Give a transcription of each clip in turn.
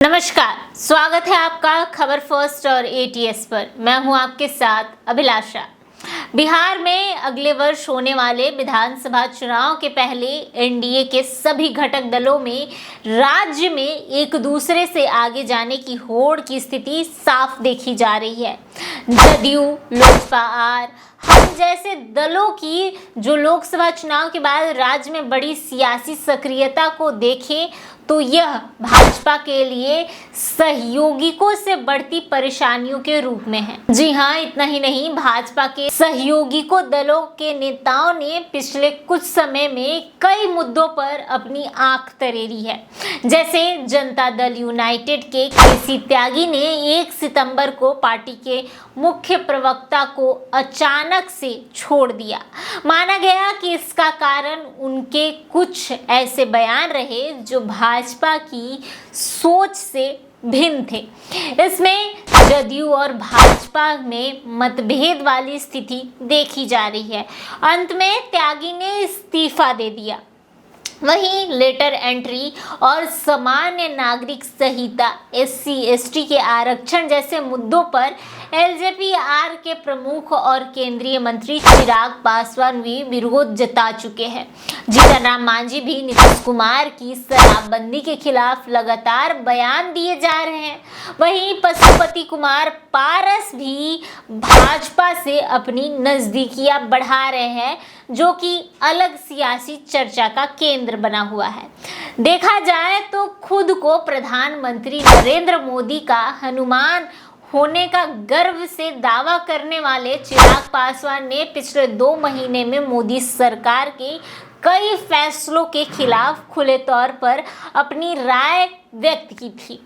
नमस्कार, स्वागत है आपका खबर फर्स्ट और एटीएस पर। मैं हूं आपके साथ अभिलाषा। बिहार में अगले वर्ष होने वाले विधानसभा चुनाव के पहले एनडीए के सभी घटक दलों में राज्य में एक दूसरे से आगे जाने की होड़ की स्थिति साफ देखी जा रही है। जदयू, लोजपा, हम जैसे दलों की जो लोकसभा चुनाव के बाद राज्य में बड़ी सियासी सक्रियता को देखें तो यह भाजपा के लिए सहयोगियों से बढ़ती परेशानियों के रूप में है। जी हाँ, इतना ही नहीं, भाजपा के सहयोगियों दलों के नेताओं ने पिछले कुछ समय में कई मुद्दों पर अपनी आंख तरेरी है। जैसे जनता दल यूनाइटेड के केसी त्यागी ने 1 सितंबर को पार्टी के मुख्य प्रवक्ता को अचानक से छोड़ दिया। माना गया कि इसका कारण उनके कुछ ऐसे बयान रहे जो भाजपा की सोच से भिन्न थे। इसमें जदयू और भाजपा में मतभेद वाली स्थिति देखी जा रही है। अंत में त्यागी ने इस्तीफा दे दिया। वहीं लेटर एंट्री और सामान्य नागरिक संहिता, SC/ST के आरक्षण जैसे मुद्दों पर LJP-R के प्रमुख और केंद्रीय मंत्री चिराग पासवान भी विरोध जता चुके हैं। जीतन राम मांझी भी नीतीश कुमार की शराबबंदी के खिलाफ लगातार बयान दिए जा रहे हैं। वहीं पशुपति कुमार पारस भी भाजपा से अपनी नजदीकियां बढ़ा रहे हैं, जो कि अलग सियासी चर्चा का केंद्र बना हुआ है। देखा जाए तो खुद को प्रधानमंत्री नरेंद्र मोदी का हनुमान होने का गर्व से दावा करने वाले चिराग पासवान ने पिछले 2 महीने में मोदी सरकार के कई फैसलों के खिलाफ खुले तौर पर अपनी राय व्यक्त की थी।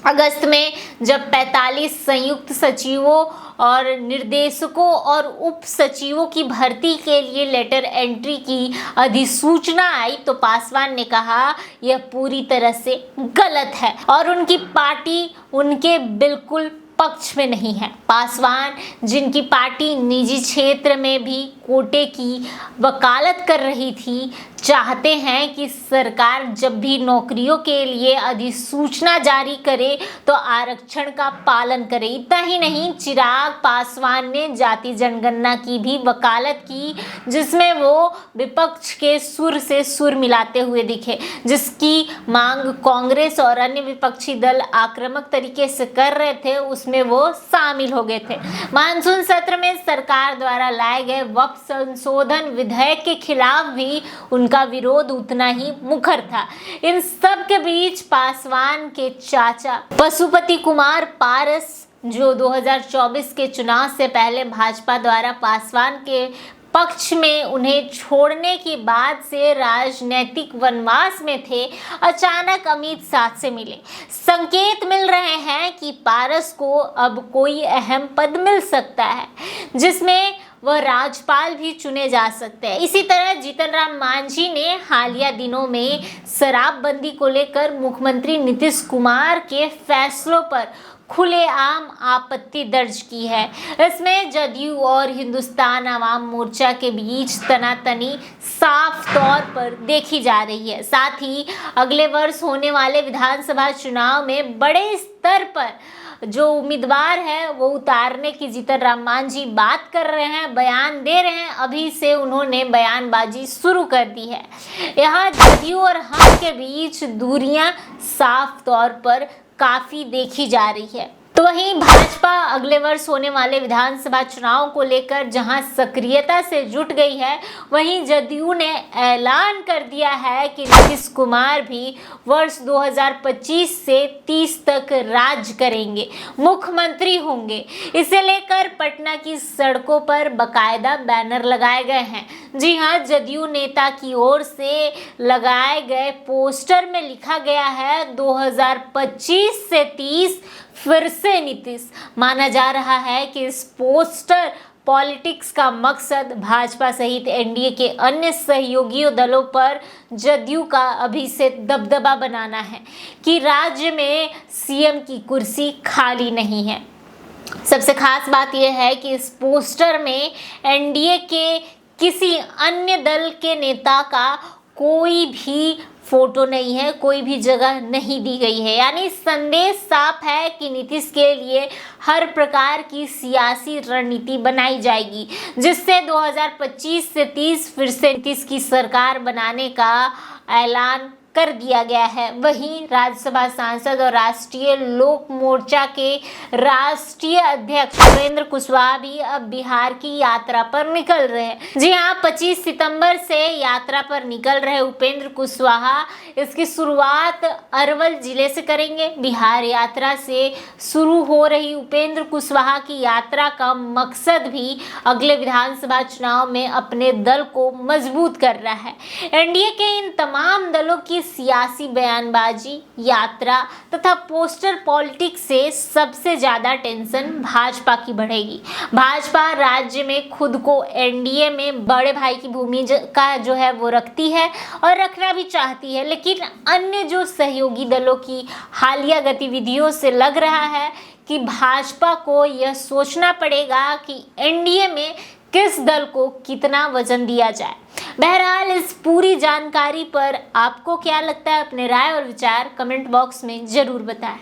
अगस्त में जब 45 संयुक्त सचिवों और निर्देशकों और उप सचिवों की भर्ती के लिए लेटर एंट्री की अधिसूचना आई तो पासवान ने कहा यह पूरी तरह से गलत है और उनकी पार्टी उनके बिल्कुल पक्ष में नहीं है। पासवान, जिनकी पार्टी निजी क्षेत्र में भी कोटे की वकालत कर रही थी, चाहते हैं कि सरकार जब भी नौकरियों के लिए अधिसूचना जारी करे तो आरक्षण का पालन करे। इतना ही नहीं, चिराग पासवान ने जाति जनगणना की भी वकालत की, जिसमें वो विपक्ष के सुर से सुर मिलाते हुए दिखे, जिसकी मांग कांग्रेस और अन्य विपक्षी दल आक्रामक तरीके से कर रहे थे, उसमें वो शामिल हो गए थे। मानसून सत्र में सरकार द्वारा लाए गए वक्फ संशोधन विधेयक के खिलाफ भी उनका विरोध उतना ही मुखर था। इन सब के बीच पासवान के चाचा पशुपति कुमार पारस, जो 2024 के चुनाव से पहले भाजपा द्वारा पासवान के पक्ष में उन्हें छोड़ने की बाद से राजनीतिक वनवास में थे, अचानक अमित शाह से मिले। संकेत मिल रहे हैं कि पारस को अब कोई अहम पद मिल सकता है, जिसमें वह राज्यपाल भी चुने जा सकते हैं। इसी तरह जीतन राम मांझी ने हालिया दिनों में शराबबंदी को लेकर मुख्यमंत्री नीतीश कुमार के फैसलों पर खुलेआम आपत्ति दर्ज की है। इसमें जदयू और हिंदुस्तान आवाम मोर्चा के बीच तनातनी साफ तौर पर देखी जा रही है। साथ ही अगले वर्ष होने वाले विधानसभा चुनाव में बड़े स्तर पर जो उम्मीदवार है वो उतारने की जीतन राम मांझी बात कर रहे हैं, बयान दे रहे हैं। अभी से उन्होंने बयानबाजी शुरू कर दी है। यहाँ जदयू और हम के बीच दूरियां साफ तौर पर काफी देखी जा रही है। तो वहीं भाजपा अगले वर्ष होने वाले विधानसभा चुनाव को लेकर जहां सक्रियता से जुट गई है, वहीं जदयू ने ऐलान कर दिया है कि नीतीश कुमार भी वर्ष 2025 से 30 तक राज करेंगे, मुख्यमंत्री होंगे। इसे लेकर पटना की सड़कों पर बाकायदा बैनर लगाए गए हैं। जी हाँ, जदयू नेता की ओर से लगाए गए पोस्टर में लिखा गया है 2025 से 30 फिर से नीतीश। माना जा रहा है कि इस पोस्टर पॉलिटिक्स का मकसद भाजपा सहित एनडीए के अन्य सहयोगी दलों पर जदयू का अभी से दबदबा बनाना है कि राज्य में सीएम की कुर्सी खाली नहीं है। सबसे खास बात यह है कि इस पोस्टर में एनडीए के किसी अन्य दल के नेता का कोई भी फोटो नहीं है, कोई भी जगह नहीं दी गई है। यानी संदेश साफ है कि नीतीश के लिए हर प्रकार की सियासी रणनीति बनाई जाएगी, जिससे 2025 से 30 फिर से नीतीश की सरकार बनाने का ऐलान कर दिया गया है। वहीं राज्यसभा सांसद और राष्ट्रीय लोक मोर्चा के राष्ट्रीय अध्यक्ष उपेंद्र कुशवाहा भी अब बिहार की यात्रा पर निकल रहे हैं। जी हाँ, 25 सितंबर से यात्रा पर निकल रहे उपेंद्र कुशवाहा इसकी शुरुआत अरवल जिले से करेंगे। बिहार यात्रा से शुरू हो रही उपेंद्र कुशवाहा की यात्रा का मकसद भी अगले विधानसभा चुनाव में अपने दल को मजबूत करना है। एनडीए के इन तमाम दलों की सियासी बयानबाजी, यात्रा तथा पोस्टर पॉलिटिक्स से सबसे ज्यादा टेंशन भाजपा की बढ़ेगी। भाजपा राज्य में खुद को एनडीए में बड़े भाई की भूमिका जो है वो रखती है और रखना भी चाहती है, लेकिन अन्य जो सहयोगी दलों की हालिया गतिविधियों से लग रहा है कि भाजपा को यह सोचना पड़ेगा कि एनडीए में किस दल को कितना वजन दिया जाए। बहरहाल इस पूरी जानकारी पर आपको क्या लगता है, अपने राय और विचार कमेंट बॉक्स में जरूर बताएं।